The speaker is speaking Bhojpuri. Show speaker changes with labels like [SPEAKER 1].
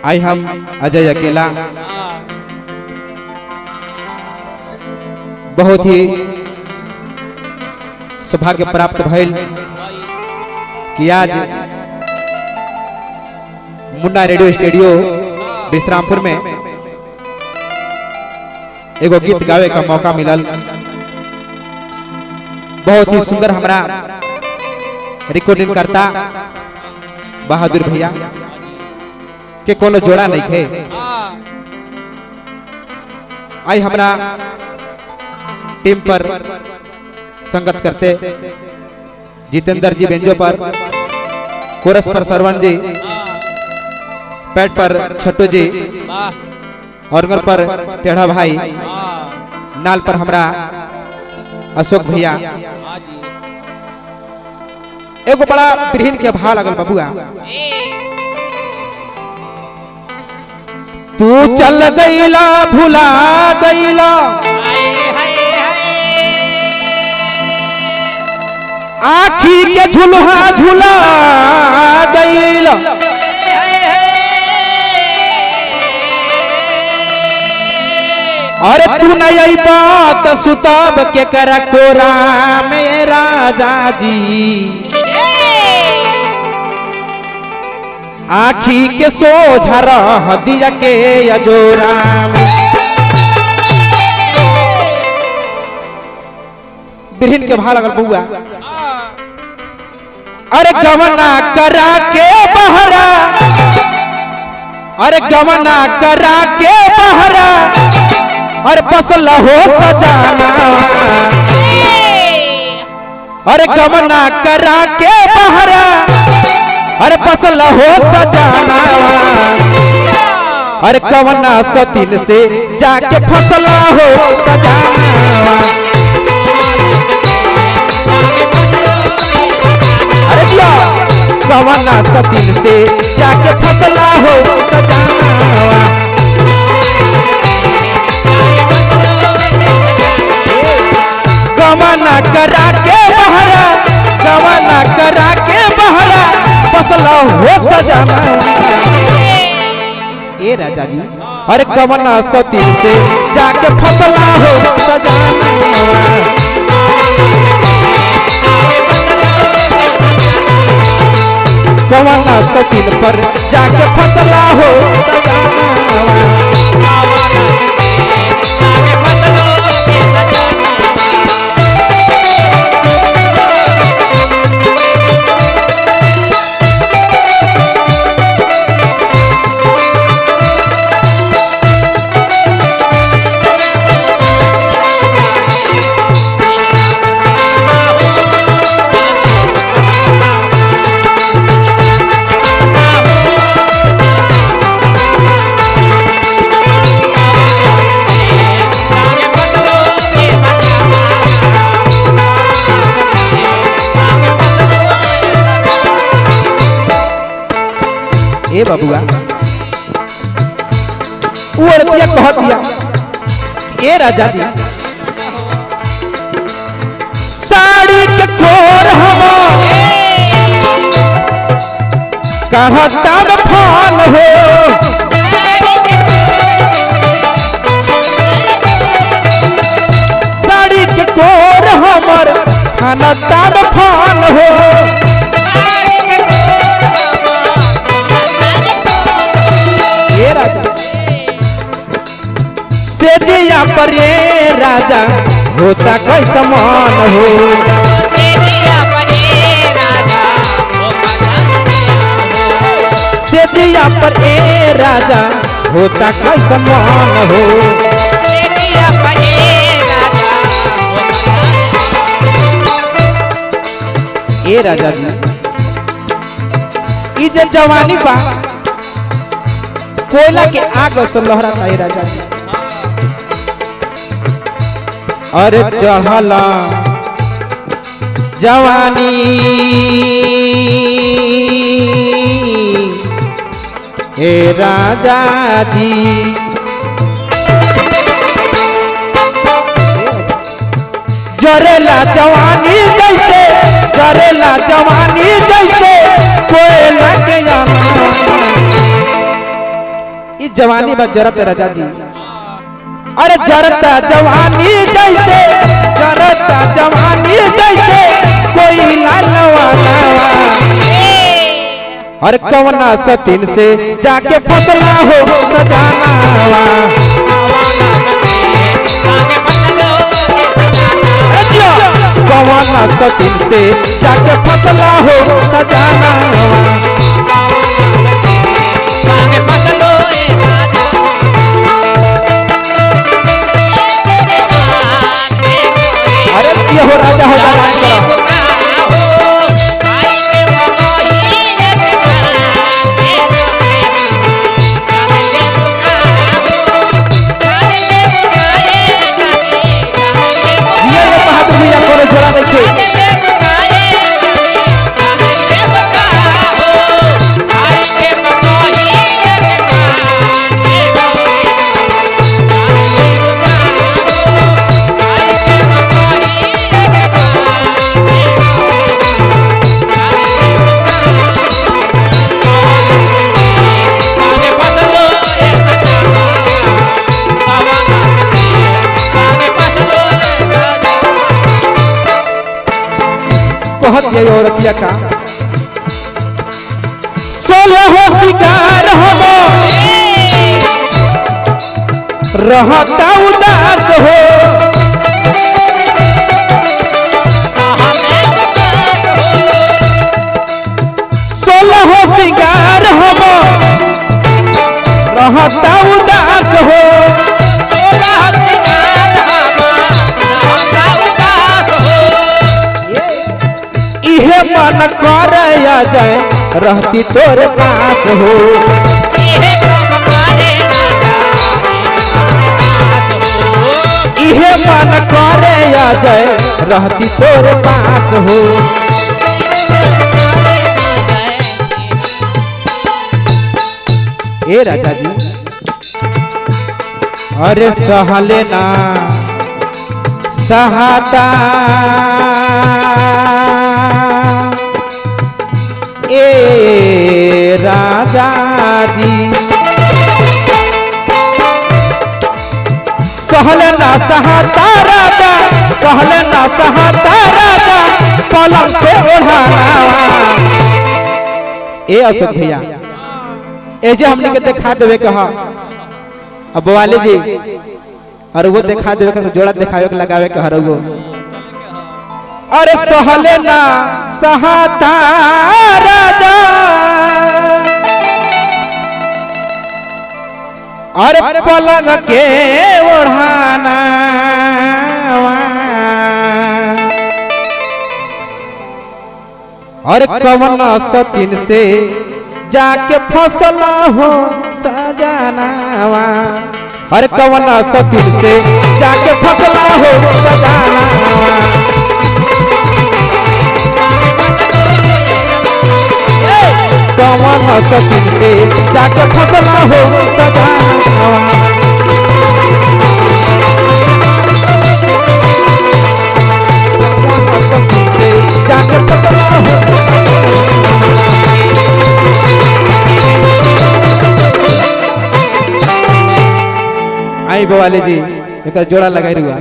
[SPEAKER 1] आई हम अजय अकेला बहुत ही सौभाग्य प्राप्त भइल कि आज मुन्ना रेडियो स्टूडियो विश्रामपुर में एगो गीत गावे का मौका मिलल। बहुत ही सुंदर हमरा रिकॉर्डिंग करता बहादुर भैया के कोनो जोड़ा नहीं थे। आई हमरा टीम पर संगत करते जितेंद्र जी बेंजो पर, कोरस पर सरवण जी, पैट पर छट्टू जी, ऑर्गन पर टेढ़ा भाई, नाल पर हमरा अशोक भैया। एगो बड़ा बिरहिन के भाव लगल बबुआ। तू चल गईला भुला गईला, आखी के झुलहा झुला गईला, अरे तू नहीं बात सुताब के करा कोरा में राजा जी, आखी के सोझा रह दिया के अजोरा में। बिरहिन के भाव लगल बउआ। अरे गवना करा के बहरा, अरे गवना करा के बहरा, अरे बसल हो सजाना, अरे गवना करा के बहरा, अरे बसल हो सजाना, अरे कवना सतीन से जाके फसला हो सजाना, अरे क्या कवना सतीन से जाके फसला हो सजाना, गवना करा के बहरा, गवना करा के बहरा, फसला हो सजाना। ए राजा जी अरे कवना सतीन से जाके फसला हो सजाना, कवना सतीन पर जाके फसला हो सजाना। ए बबुआ वो औरतिया कह दिया, ए राजा जी साड़ी के कोर हम कहता फान हो, साड़ी के कोर हमर खानता फान हो, सेजिया पर ये राजा होता कोई समान हो, सेजिया पर ये राजा होता कोई समान हो, ए राजा जी ई जे जवानी बा कोयला के आग से लहराता है राजा जी। अरे चहला जवानी हे राजा जी, जरेला जवानी जैसे, जरेला जवानी जैसे कोयला के जवानी बा जरत राजा जी। अरे जरता जवानी जैसे, जरता जवानी जैसे कोई लालवाना। और कवना सतीन से जाके फसला हो सजाना। कवना सतीन से जाके फसला हो सजाना। अरे ये हो राजा हो बहादुर भैया को जोड़ा देखे। ये औरतिया का 16 शिकार हो रहता उदास हो। 16 शिकार हो रहता उदास हो। मन कर जाए रहती तोरे पास हो। इहे मन करे जाए रहती तोरे पास हो। ए राजा जी अरे सहले ना सहाता ए राजा जी। सहल ना सहाता राजा, सहल ना सहाता राजा पलंग पे ओढ़ाना। ए अशोक भैया ए जे हमने के दिखा देवे कहा अब वाले जी और वो दिखा देवे का जोड़ा दिखावे के लगावे के हर वो। अरे सहले ना सहाता राजा, अरे पलंग के ओढ़ाना। और कवना सतीन से जाके फसला हो सजानावा। और कवना सतीन से जाके फसला हो सजानावा। कवना सतीन से जाके फसला हो सजानावा। कवना सतीन से जाके फसला हो आई बवाले जी एक जोड़ा लगाई रुआ।